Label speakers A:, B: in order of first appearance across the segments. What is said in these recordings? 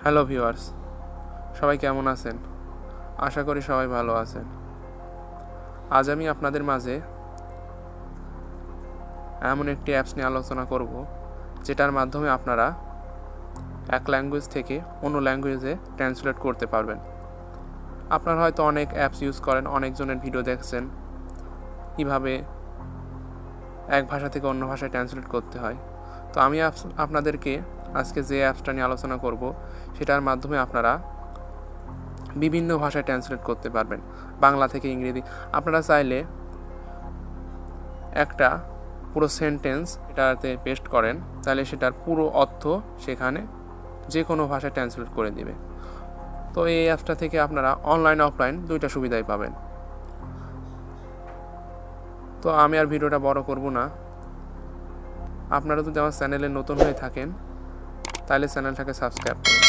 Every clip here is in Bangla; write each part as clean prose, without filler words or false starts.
A: হ্যালো ভিউয়ার্স, সবাই কেমন আছেন? আশা করি সবাই ভালো আছেন। আজ আমি আপনাদের মাঝে এমন একটি অ্যাপস নিয়ে আলোচনা করব যেটার মাধ্যমে আপনারা এক ল্যাঙ্গুয়েজ থেকে অন্য ল্যাঙ্গুয়েজে ট্রান্সলেট করতে পারবেন। আপনারা হয়তো অনেক অ্যাপস ইউজ করেন, অনেকজনের ভিডিও দেখছেন কীভাবে এক ভাষা থেকে অন্য ভাষায় ট্রান্সলেট করতে হয়। তো আমি আপনাদেরকে আজকে যে অ্যাপসটা নিয়ে আলোচনা করব সেটার মাধ্যমে আপনারা বিভিন্ন ভাষায় ট্রান্সলেট করতে পারবেন, বাংলা থেকে ইংরেজি। আপনারা চাইলে একটা পুরো সেন্টেন্স এটাতে পেস্ট করেন, তাহলে সেটার পুরো অর্থ সেখানে যে কোনো ভাষায় ট্রান্সলেট করে দিবে। তো এই অ্যাপসটা থেকে আপনারা অনলাইন অফলাইন দুইটা সুবিধাই পাবেন। তো আমি আর ভিডিওটা বড় করব না। আপনারা যদি আমার চ্যানেলে নতুন হয়ে থাকেন তাহলে চ্যানেলটাকে সাবস্ক্রাইব করুন।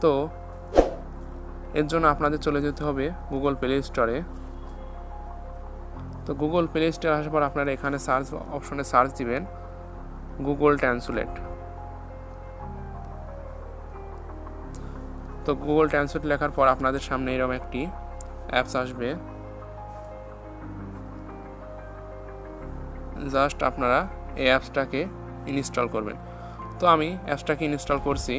A: তো এর জন্য আপনাদের চলে যেতে হবে গুগল প্লে স্টোরে। তো গুগল প্লে স্টোরে আসার পর আপনারা এখানে সার্চ অপশনে সার্চ দিবেন গুগল ট্রান্সলেট। তো গুগল ট্রান্সলেট লেখার পর আপনাদের সামনে এরকম একটি অ্যাপস আসবে। জাস্ট আপনারা এই অ্যাপসটাকে ইনস্টল করবেন। তো আমি অ্যাপসটাকে ইনস্টল করছি।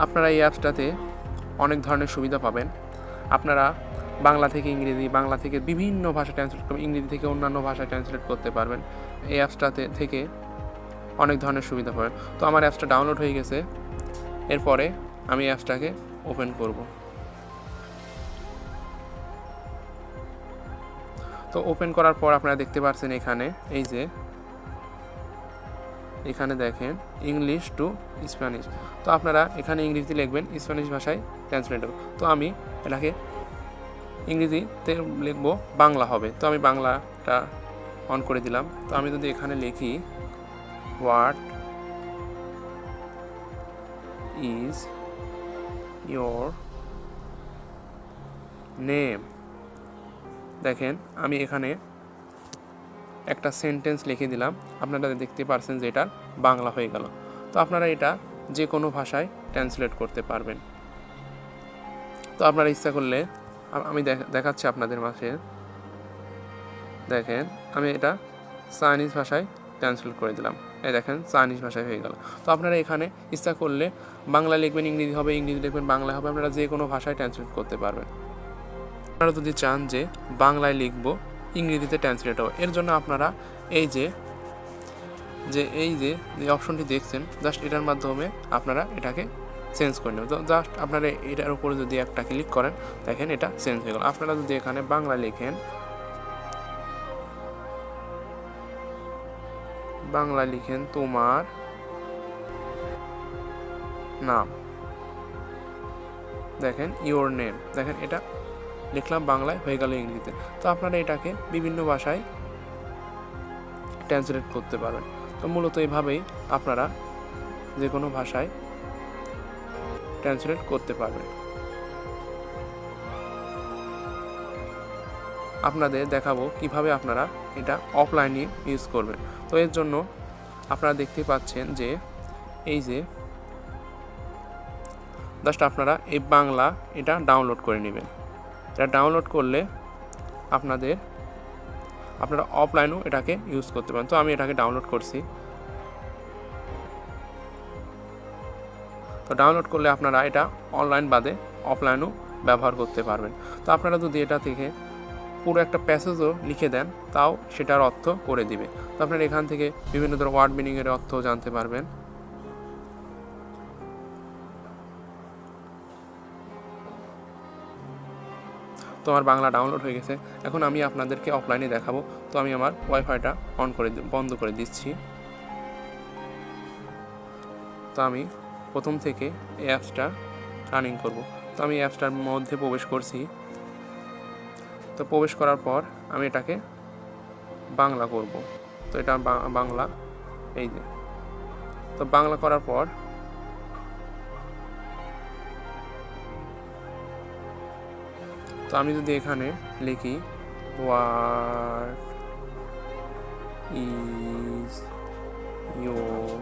A: আপনারা এই অ্যাপসটাতে অনেক ধরনের সুবিধা পাবেন। আপনারা বাংলা থেকে ইংরেজি, বাংলা থেকে বিভিন্ন ভাষা ট্রান্সলেট করবেন, ইংরেজি থেকে অন্যান্য ভাষায় ট্রান্সলেট করতে পারবেন। এই অ্যাপসটাতে থেকে অনেক ধরনের সুবিধা পাবেন। তো আমার অ্যাপসটা ডাউনলোড হয়ে গেছে। এরপরে আমি অ্যাপসটাকে ওপেন করব। তো ওপেন করার পর আপনারা দেখতে পাচ্ছেন এই যে এখানে দেখেন ইংলিশ টু স্প্যানিশ। তো আপনারা এখানে ইংরেজিতে লিখবেন, স্প্যানিশ ভাষায় ট্রান্সলেট হবে। তো আমি এটাকে ইংরেজিতে লিখব, বাংলা হবে। তো আমি বাংলাটা অন করে দিলাম। তো আমি যদি এখানে লিখি হোয়াট ইজ ইয়োর নেম, দেখেন আমি এখানে একটা সেন্টেন্স লিখে দিলাম। আপনারা দেখতে পারছেন যে এটা বাংলা হয়ে গেল। তো আপনারা এটা যে কোনো ভাষায় ট্রান্সলেট করতে পারবেন। তো আপনারা ইচ্ছা করলে আমি দেখাচ্ছি আপনাদের মাঝে, দেখেন আমি এটা চাইনিজ ভাষায় ট্রান্সলেট করে দিলাম। এই দেখেন চাইনিজ ভাষায় হয়ে গেল। তো আপনারা এখানে ইচ্ছা করলে বাংলা লিখবেন, ইংরেজি হবে, ইংরেজি লিখবেন, বাংলা হবে। আপনারা যে কোনো ভাষায় ট্রান্সলেট করতে পারবেন। আপনারা যদি চান যে বাংলায় লিখব, ইংরেজিতে ট্রান্সলেট হবে, এর জন্য আপনারা এই যে অপশনটি দেখছেন, জাস্ট এটার মাধ্যমে আপনারা এটাকে চেঞ্জ করে নেবেন। তো জাস্ট আপনারা এটার উপরে যদি একটা ক্লিক করেন, দেখেন এটা চেঞ্জ হয়ে গেল। আপনারা যদি এখানে বাংলা লিখেন, তোমার নাম, দেখেন ইওর নেম, দেখেন এটা লিখলাম বাংলায়, হয়ে গেল ইংরেজিতে। তো আপনারা এটাকে বিভিন্ন ভাষায় ট্রান্সলেট করতে পারবেন। তো মূলত এইভাবেই আপনারা যে কোনো ভাষায় ট্রান্সলেট করতে পারবেন। আপনাদের দেখাবো কিভাবে আপনারা এটা অফলাইনে ইউজ করবেন। তো এর জন্য আপনারা দেখতে পাচ্ছেন যে এই যে জাস্ট আপনারা এই বাংলা এটা ডাউনলোড করে নেবেন। এটা ডাউনলোড করলে আপনারা অফলাইনেও এটাকে ইউজ করতে পারেন। তো আমি এটাকে ডাউনলোড করছি। তো ডাউনলোড করলে আপনারা এটা অনলাইন বাদে অফলাইনেও ব্যবহার করতে পারবেন। তো আপনারা যদি এটা থেকে পুরো একটা প্যাসেজও লিখে দেন, তাও সেটার অর্থ করে দিবে। তো আপনারা এখান থেকে বিভিন্ন ধরনের ওয়ার্ড মিনিংয়ের অর্থ জানতে পারবেন। তো আমার বাংলা ডাউনলোড হয়ে গেছে। এখন আমি আপনাদেরকে অফলাইনে দেখাবো। তো আমি আমার ওয়াইফাইটা বন্ধ করে দিচ্ছি। তো আমি প্রথম থেকে এই অ্যাপসটা রানিং করব। তো আমি অ্যাপসটার মধ্যে প্রবেশ করছি। তো প্রবেশ করার পর আমি এটাকে বাংলা করব। তো এটা বাংলা, এই যে। তো বাংলা করার পর তো আমি যদি এখানে লিখি হোয়াট ইজ ইয়োর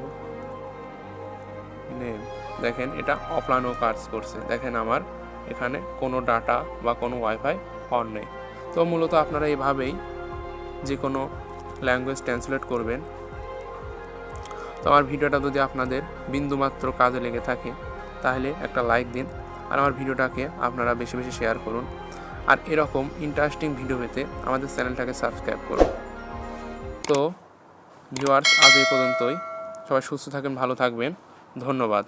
A: নেম, দেখেন এটা অফলাইনও কাজ করছে। দেখেন আমার এখানে কোনো ডাটা বা কোনো ওয়াইফাই অন নেই। তো মূলত আপনারা এইভাবেই যে কোনো ল্যাঙ্গুয়েজ ট্রান্সলেট করবেন। তো আমার ভিডিওটা যদি আপনাদের বিন্দুমাত্র কাজে লেগে থাকে তাহলে একটা লাইক দিন, আর আমার ভিডিওটাকে আপনারা বেশি বেশি শেয়ার করুন। আর এরকম ইন্টারেস্টিং ভিডিও পেতে আমাদের চ্যানেলটাকে সাবস্ক্রাইব করুন। তো ভিউয়ার্স, আজ এই পর্যন্তই। সবাই সুস্থ থাকেন, ভালো থাকবেন, ধন্যবাদ।